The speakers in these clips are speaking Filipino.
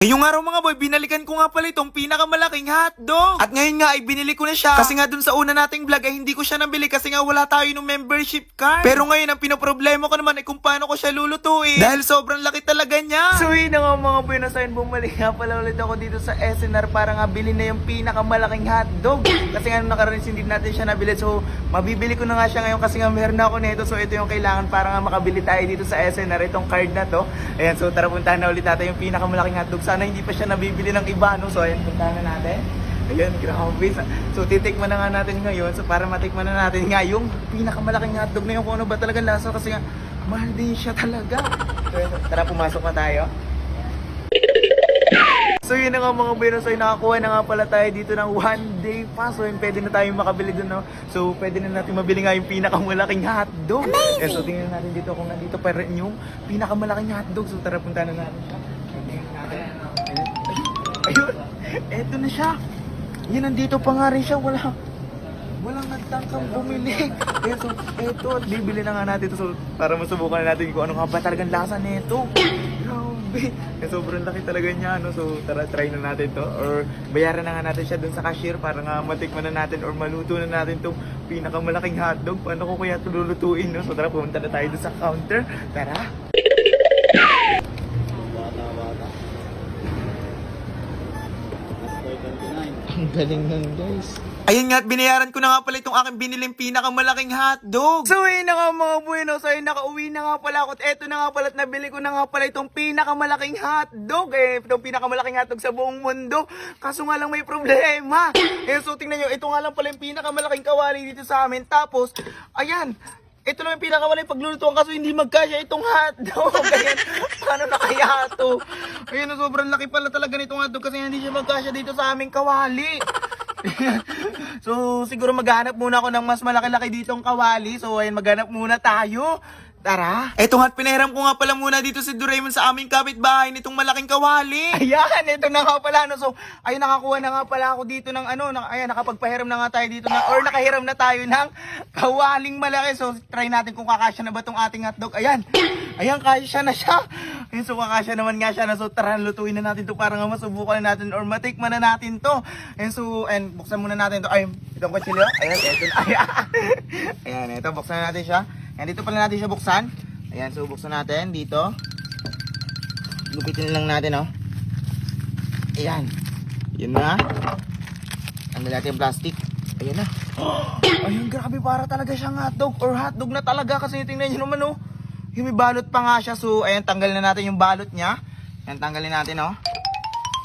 Ngayong araw mga boy, binalikan ko nga pala itong pinakamalaking hotdog. At ngayon nga ay binili ko na siya. Kasi nga dun sa una nating vlog ay hindi ko siya nabili kasi nga wala tayo ng membership card. Pero ngayon ang pinoproblema ko naman ay kung paano ko siya lulutuin. Dahil sobrang laki talaga niya. So yun nga mga boy, nasayin bumalik nga pala ulit ako dito sa SNR para nga bilhin na yung pinakamalaking hotdog. Kasi nga nung nakaraan hindi natin siya nabili. So mabibili ko na nga siya ngayon kasi nga meron na ako nito. So ito yung kailangan para nga makabili tayo dito sa SNR. Itong card na to. Ayan, so tara puntahan na ulit natin yung pinakamalaking hotdog. Sana hindi pa siya nabibili ng iba, no? So, ayan, puntahan na natin. Ayan, grabe. So, titikman na nga natin ngayon. So, para matikman na natin nga yung pinakamalaking hotdog na yung kung ano ba talaga lasa. Kasi nga, mahal din siya talaga. So, ayan, tara, pumasok na tayo. So, yun na nga mga boy. So, nakakuha na nga pala tayo dito ng 1 day pass. So, yun, pwede na tayong makabili dun, no? So, pwede na natin mabili nga yung pinakamalaking hotdog. Amazing! So, tingnan natin dito kung nandito pa rin yung pinakamalaking hotdog. So, tara, puntahan na natin siya. Ayun, eto na siya. Yan, nandito pa nga rin siya. Walang nagtangkang bumili. Kaya so, eto, bibili na nga natin ito. So, para masubukan na natin kung ano nga ba talagang lasa nito. Grabe. Kaya sobrang laki talaga niya. No? So, tara, try na natin to. Or bayaran na nga natin siya dun sa cashier para nga matikman na natin or maluto na natin itong pinakamalaking hotdog. Paano ko kaya ito lulutuin? No? So, tara, pumunta na tayo dun sa counter. Tara. Ang galing nun, guys. Ayun nga, at binayaran ko na nga pala itong aking biniling pinakamalaking hotdog. So, ayun na nga mga bueno. So, ayun, nakauwi na nga pala ako. At eto na nga pala at nabili ko na nga pala itong pinakamalaking hotdog. Itong pinakamalaking hotdog sa buong mundo. Kaso nga lang may problema. So, tingnan nyo, ito nga lang pala yung pinakamalaking kawali dito sa amin. Tapos, ayan. Ito lang yung pinakawala yung paglulutuan kaso hindi magkasya itong hotdog. Ayan, paano na kaya ito? Ayun, sobrang laki pala talaga nitong hotdog kasi hindi siya magkasya dito sa aming kawali. So, siguro maghanap muna ako ng mas malaki-laki ditong kawali. So, ayun, maghanap muna tayo. Tara. Eto nga't pinahiram ko nga pala muna dito si Doraemon sa aming kapitbahay nitong malaking kawali. Ayan, ito na nga pala. No? So, ayun, nakakuha na nga pala ako dito ng ano. Ayan, nakapagpahiram na nga tayo dito na, or nakahiram na tayo ng kawaling malaki. So, try natin kung kakasya na ba itong ating hotdog. Ayan. Ayan, kasya na siya. Ayun, so kakasya naman nga siya na. So, tara, lutuin na natin to para nga masubukan na natin or matikman na natin to. Ayun, so, and buksan muna natin to. Ayun, itong kutsilyo. Ayan, ito na. Ayan. Ayan, ito, buksan na natin siya. Ayan, dito pala natin siya buksan. Ayan, so buksan natin dito. Lupitin lang natin, oh. Ayan. Yun na. Tanggal natin yung plastic. Ayan na. Ayun, grabe, para talaga siyang hotdog or hotdog na talaga kasi tingnan nyo naman, oh. Yung may balot pa nga siya. So, ayan, tanggalin na natin yung balot niya. Ayan, tanggalin natin, oh.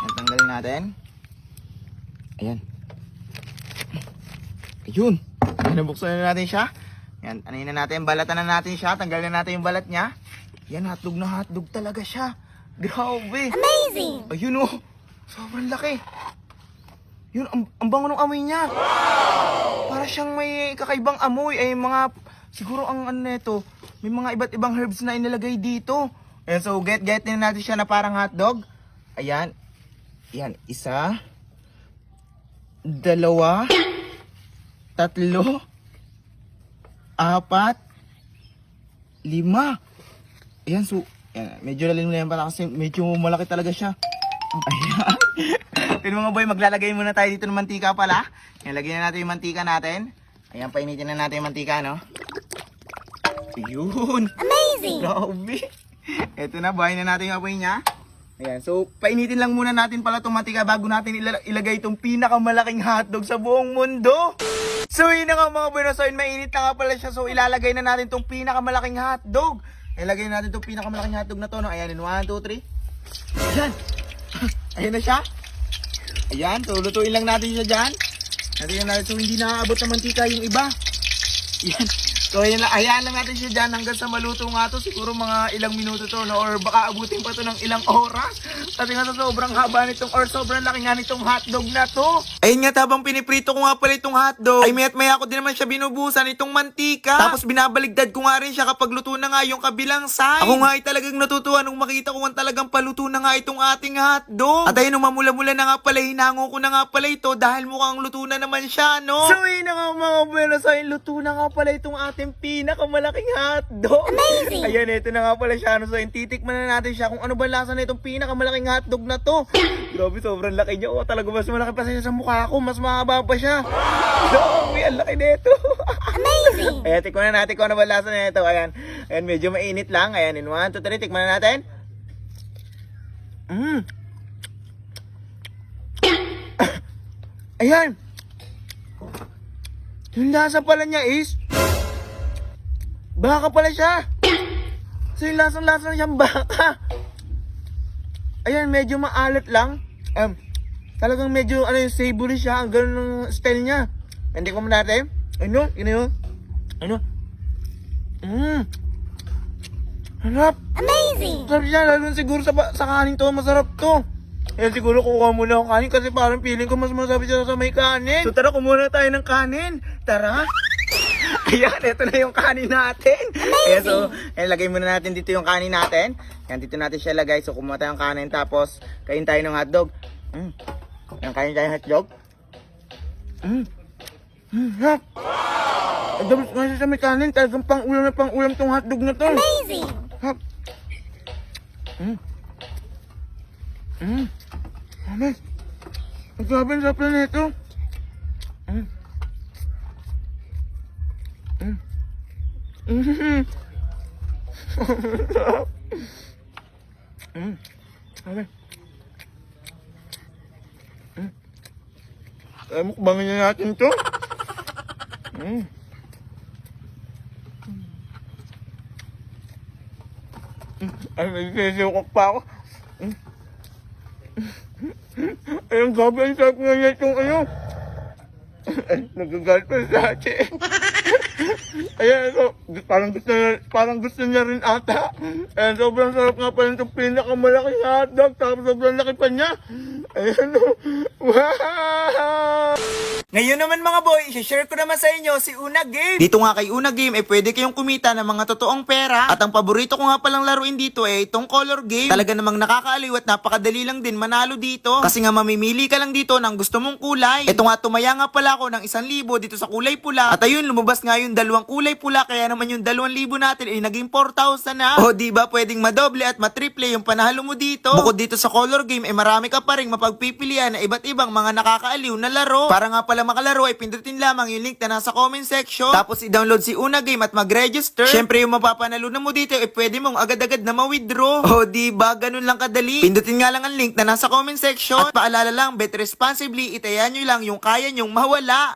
Ayan, tanggalin natin. Ayan. Ayun. Ayan, nabuksan na natin siya. Yan, anin na natin, balatan na natin siya, tanggalin na natin yung balat niya. Yan, hotdog na hotdog talaga siya. Grabe. Amazing! Ayun, oh, sobrang laki. Yun, ang bango ng amoy niya. Wow! Para siyang may kakaibang amoy. Ay, mga, siguro ang ano nito, may mga iba't ibang herbs na inilagay dito. Ayan, so get na natin siya na parang hotdog. Ayan. Yan, isa, dalawa, tatlo, 4, 5. Ayan, so, ayan, medyo lalim na yan pala kasi medyo malaki talaga siya. Ayan. Pero mga boy, maglalagay muna tayo dito ng mantika pala. Ayan, lagyan na natin yung mantika natin. Ayan, painitin na natin yung mantika, no? Ayun. Amazing! Grabe. Ito na, bahay na natin yung apoy niya. Ayan, so, painitin lang muna natin pala itong mantika bago natin ilagay itong pinakamalaking hotdog sa buong mundo. So, yun na nga mga bueno. So, yun, mainit na nga pala siya. So, ilalagay na natin itong pinakamalaking hotdog. Ilagay na natin itong pinakamalaking hotdog na to. No? Ayan, 1, 2, 3. Ayan. Ayan na siya. Ayan, so, lutuin lang natin siya dyan. Natin natin. So, hindi nakaabot ng mantika yung iba. Ayan. So, ayan lang natin siya dyan hanggang sa maluto nga to. Siguro mga ilang minuto to, no? Or baka abutin pa to ng ilang oras. Kasi nga sobrang haba nitong or sobrang laki nga nitong hotdog na to. Ayun nga, habang piniprito ko nga pala itong hotdog, ay maya't maya ko din naman siya binubusan itong mantika. Tapos binabaligtad ko nga rin siya kapag luto na nga yung kabilang side. Ako nga ay talagang natutuwa nung makita ko nga talagang paluto na nga itong ating hotdog. At ayun, nung mamula-mula na nga pala, hinango ko na nga pala ito dahil mukhang luto na naman siya, no? So, yun na nga mga bueno, so luto na nga pala itong ating aking pinakamalaking hotdog. Amazing! Ayan, ito na nga pala siya. So, titikman na natin siya kung ano ba lasa na itong pinakamalaking hotdog na to. Grabe, sobrang laki niya. Oh, talaga mas malaki pa siya sa mukha ko. Mas mahaba pa siya. Grabe, ang laki nito. Amazing! Ayan, tikman na natin kung ano ba lasa na ito. Ayan, medyo mainit lang. Ayan, in 1, 2, 3, tikman na natin. Ayan. Yung lasa pala niya is baka pala siya. So yung lasang-lasa na siyang baka. Ayan, medyo maalat lang. Talagang medyo yung savory siya. Ang ganun ng style niya. Hindi ko muna natin. Ano? Harap. Amazing! Sarap siya, lalo siguro sa kanin to, masarap to. Eh siguro kukuha muna akong kanin kasi parang feeling ko mas masarap siya sa may kanin. So tara, kumuha na tayo ng kanin. Tara. Ayan, ito na yung kanin natin. Ayan, so, lagay muna natin dito yung kanin natin. Ayan, dito natin siya lagay. So kumuha tayo ng kanin tapos kain tayo ng hotdog. Ayan, kain tayo ng hotdog. Sarap. Ang dami nga siya sa may kanin. Talagang pang-ulam tong hotdog na to. Amazing! Hap. Amen. Ang grabe ang sarap na ito. Amen. Ay, mukbangin na natin to. Ay, may sisukok pa ako. Ay, ang gabi, ang sarap nga niya itong ano. Ay, nagagalit pa sa ate. Ayan, so, parang gusto niya rin ata. Ayan, sobrang sarap nga pala itong pinakamalaking hotdog. Tapos sobrang laki pa niya. Ayan, wow! Ngayon naman mga boy, i-share ko naman sa inyo si Una Game. Dito nga kay Una Game, pwede kayong kumita ng mga totoong pera. At ang paborito ko nga palang laruin dito itong color game. Talaga namang nakakaaliw at napakadali lang din manalo dito. Kasi nga mamimili ka lang dito ng gusto mong kulay. Ito nga, tumaya nga pala ako ng 1,000 dito sa kulay pula. At ayun, lumabas nga yung 2 kulay pula. Kaya naman yung 2,000 natin ay naging 4,000 na. O diba, pwedeng madoble at matriple yung panalo mo dito. Bukod dito sa color game, marami ka pa rin mapagpipilian na iba't ibang mga nakakaaliw na laro. Para nga pala makalaro ay pindutin lamang yung link na nasa comment section. Tapos i-download si Una Game at mag-register. Syempre yung mapapanalo na mo dito ay pwede mong agad-agad na ma-withdraw. O diba, ganun lang kadali. Pindutin nga lang ang link na nasa comment section. At paalala lang, bet responsibly, itayan nyo lang yung kaya nyong mawala.